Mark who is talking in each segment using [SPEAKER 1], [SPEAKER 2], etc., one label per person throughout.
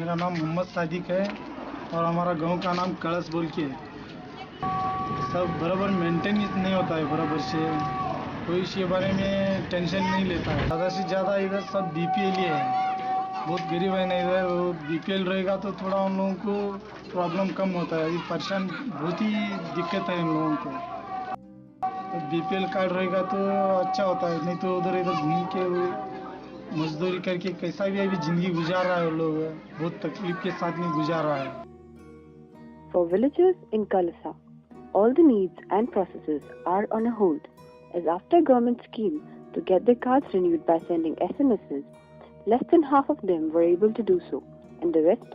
[SPEAKER 1] मेरा नाम मोहम्मद सादिक है और हमारा गांव का नाम कलश बोल के है। सब बराबर मेंटेन नहीं होता है बराबर से, कोई इसके बारे में टेंशन नहीं लेता है। ज़्यादा से ज़्यादा इधर सब बीपीएल ही है, बहुत गरीब है ना इधर। बीपीएल रहेगा तो थोड़ा उन लोगों को प्रॉब्लम कम होता है। अभी परेशान बहुत ही दिक्कत है इन लोगों को। तो बीपीएल कार्ड रहेगा तो अच्छा होता है, नहीं तो उधर इधर घूम के मजदूरी करके कैसा भी अभी ज़िंदगी गुजार रहा है। वो लोग बहुत तकलीफ के साथ में गुजार रहा है।
[SPEAKER 2] For villagers in Kalasa, all the needs and processes are on a hold, as after government scheme to get their cards renewed by sending SMSs, less than half of them were able to do so, and the rest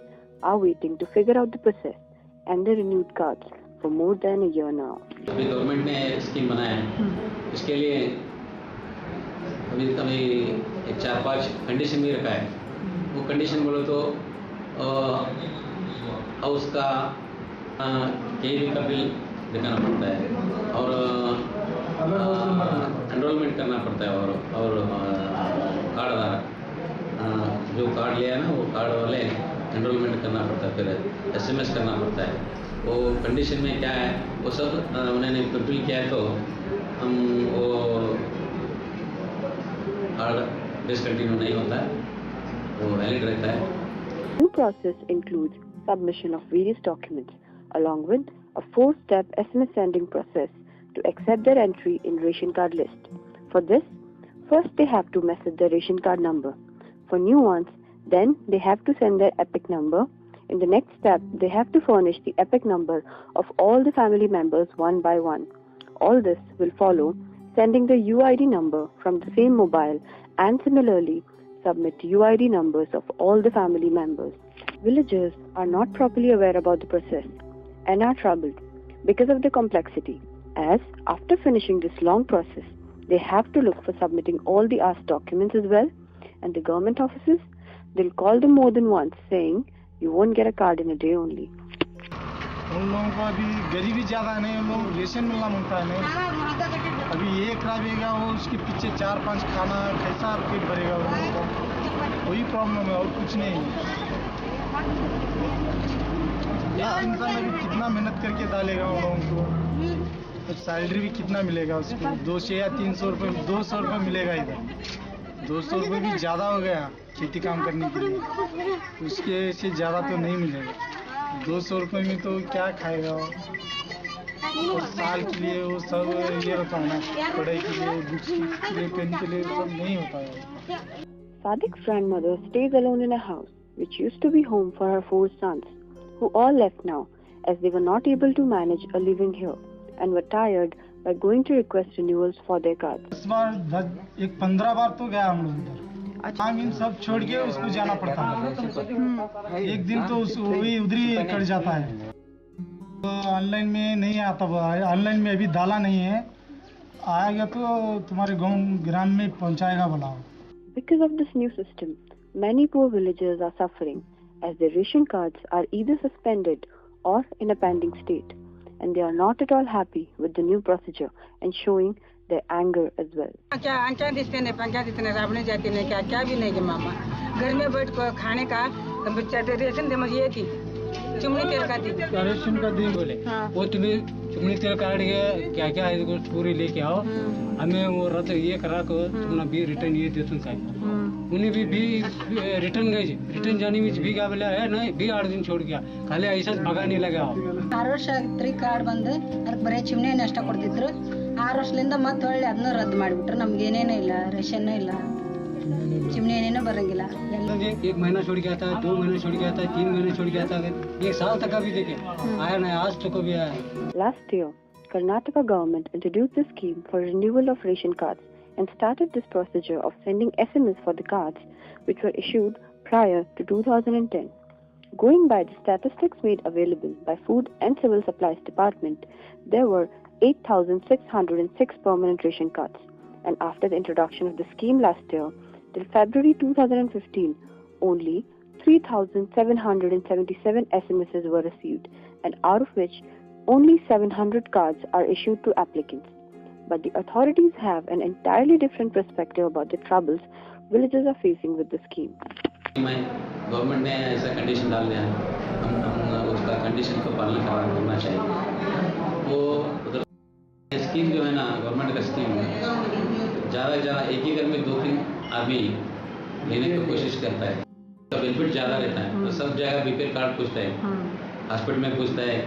[SPEAKER 2] are waiting to figure out the process and the renewed cards for more than a year now.
[SPEAKER 3] अभी government ने scheme बनाया है, इसके लिए अभी एक 4-5 condition भी रखा है। वो कंडीशन बोलो तो हाउस का केवी का बिल दिखाना पड़ता है और एनरोलमेंट करना पड़ता है और कार्ड धारक जो कार्ड लिया है ना वो कार्ड वाले एनरोलमेंट करना पड़ता है, फिर एसएमएस करना पड़ता है। वो कंडीशन में क्या है वो सब उन्होंने फुलफिल किया है तो हम वो कार्ड डिसकंटिन्यू नहीं होता है, वो वैलिड रहता है।
[SPEAKER 2] New process includes submission of various documents along with a 4-step SMS sending process to accept their entry in ration card list. For this, first they have to message their ration card number. For new ones, then they have to send their EPIC number. In the next step, they have to furnish the EPIC number of all the family members one by one. All this will follow sending the UID number from the same mobile and similarly submit UID numbers of all the family members. Villagers are not properly aware about the process and are troubled because of the complexity, as after finishing this long process, they have to look for submitting all the asked documents as well, and the government offices, they'll call them more than once saying, you won't get a card in a day only.
[SPEAKER 1] उन लोगों को अभी गरीबी ज़्यादा नहीं, उन लोगों को रेशन मिलना मांगता है नहीं। अभी ये खराबेगा वो उसके पीछे 4-5 खाना कैसा पेट भरेगा उन लोगों को, वही प्रॉब्लम है और कुछ नहीं है। इंसान अभी कितना मेहनत करके डालेगा उन लोगों को, सैलरी भी कितना मिलेगा उसको, 200 या 300 रुपये, 200 रुपये मिलेगा इधर। 200 रुपये भी ज़्यादा हो गया खेती काम करने के लिए, उसके से ज़्यादा तो नहीं मिलेगा। 200 रुपये में तो क्या खाएगा वो, और साल के लिए वो सब ये होता है ना, पढ़ाई के लिए, बुक्स के लिए, पेन के लिए सब नहीं होता है।
[SPEAKER 2] Sadik's grandmother stays alone in a house which used to be home for her 4 sons, who all left now as they were not able to manage a living here and were tired by going to request renewals for their cards.
[SPEAKER 1] इस बार 15 बार तो गया हम लोग उधर, काम इन सब छोड़ के उसको जाना पड़ता है। एक दिन तो वही उधर ही कट जाता है। तो ऑनलाइन में नहीं आता, ऑनलाइन में अभी डाला नहीं है, आएगा तो तुम्हारे ग्राम में पहुंचाएगा बोला।
[SPEAKER 2] Because of this new system, many poor villagers are suffering as their ration cards are either suspended or in a pending state, and they are not at all happy with the new procedure and showing their anger as well.
[SPEAKER 4] क्या दिखते नहीं, पंचायत इतने राबने जाते नहीं, क्या भी नहीं कि मामा घर में बैठ कर खाने का बच्चा रेशन दे मुझे ये थी चुमनी तेल का थी,
[SPEAKER 1] रेशन का दिन बोले वो तुम्हें चुमनी तेल काट के क्या क्या है पूरी लेके आओ, हमें वो रत ये करा कर तुम्हारा भी रिटर्न ये दे तुम उन्हें भी रिटर्न गए, रिटर्न जाने में भी क्या बोला है नहीं भी 8 दिन छोड़ गया, खाली ऐसा भगा नहीं लगा।
[SPEAKER 5] 6 ವರ್ಷ ಆಯ್ತು ಕಾರ್ಡ್ ಬಂದು ಅದಕ್ಕೆ ಬರೀ ಚಿಮ್ನೆ ಅಷ್ಟ ಕೊಡ್ತಿದ್ರು। 6 ವರ್ಷದಿಂದ ಮತ್ತೆ ಹೊಳ್ಳಿ ಅದನ್ನ ರದ್ದು ಮಾಡಿಬಿಟ್ರು, ನಮ್ಗೆ ಏನೇನೂ ಇಲ್ಲ, ರೇಷನ್ ಇಲ್ಲ, चिमनी ಏನೇನೂ ಬರಂಗಿಲ್ಲ।
[SPEAKER 1] एक महीना छोड़ गया था, 2 महीने छोड़ गया था, 3 महीने छोड़ गया था, 1 साल तक अभी देखे आया नहीं, आज तक कभी आया।
[SPEAKER 2] Last year, Karnataka government introduced a scheme for renewal of ration cards and started this procedure of sending SMS for the cards which were issued prior to 2010. Going by the statistics made available by Food and Civil Supplies Department, there were 8,606 permanent ration cards, and after the introduction of the scheme last year, till February 2015, only 3,777 SMSs were received, and out of which only 700 cards are issued to applicants. But the authorities have an entirely different perspective about the troubles villagers are facing with the scheme.
[SPEAKER 3] में government ने ऐसा condition डाल दिया है, हम उसका condition को पालन करना चाहिए। वो उधर स्कीम जो है ना, गवर्नमेंट का स्कीम ज़्यादा से ज़्यादा एक ही घर में 2-3 आदमी लेने की कोशिश करता है, तो बेनिफिट ज़्यादा रहता है। तो सब जगह बीपीएल कार्ड पूछता है, हॉस्पिटल में पूछता है,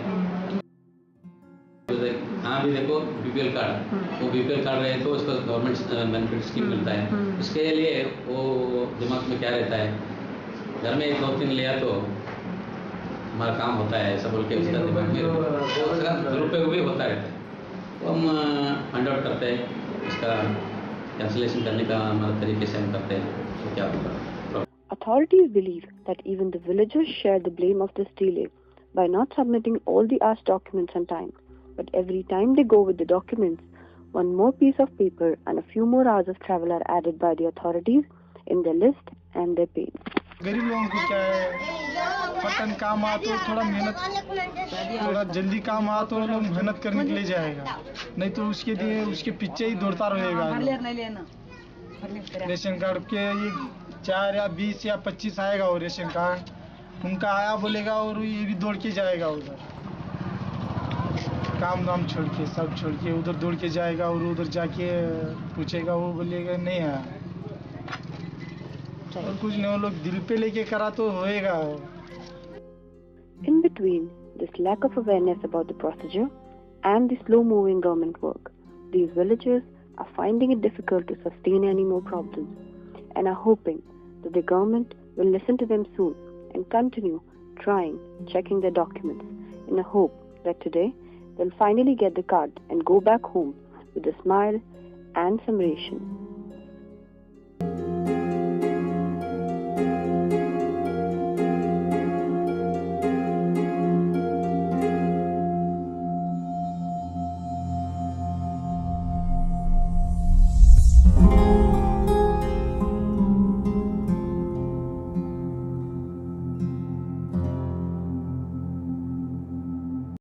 [SPEAKER 3] हाँ भी देखो बीपीएल कार्ड, वो बीपीएल कार्ड रहे तो उसको गवर्नमेंट बेनिफिट स्कीम मिलता है। उसके लिए वो दिमाग में क्या रहता है, घर में 1-2-3 लिया तो हमारा काम होता है, ऐसा बोल के उसका दिमाग में उसका दुरुपयोग भी होता रहता है। तो हम फाइंड आउट करते हैं, इसका कैंसिलेशन करने का हमारा तरीके से हम करते हैं, तो क्या होगा।
[SPEAKER 2] Authorities believe that even the villagers share the blame of this delay by not submitting all the asked documents on time. But every time they go with the documents, one more piece of paper and a few more hours of travel are added by the authorities in their list and their pay.
[SPEAKER 1] गरीब लोगों को क्या है, फटन काम आ तो थोड़ा मेहनत, थोड़ा जल्दी काम आ तो लोग मेहनत करने के लिए जाएगा, नहीं तो उसके लिए उसके पीछे ही दौड़ता रहेगा। रेशन कार्ड के ये 4 या 20 या 25 आएगा वो रेशन कार्ड, उनका आया बोलेगा और ये भी दौड़ के जाएगा उधर, काम दाम छोड़ के सब छोड़ के उधर दौड़ के जाएगा और उधर जाके पूछेगा, वो बोलेगा नहीं आया। और कुछ नहीं, वो लोग दिल पे लेके करा तो होएगा।
[SPEAKER 2] In between this lack of awareness about the procedure and the slow-moving government work, these villagers are finding it difficult to sustain any more problems and are hoping that the government will listen to them soon and continue checking their documents in a hope that today they'll finally get the card and go back home with a smile and some ration.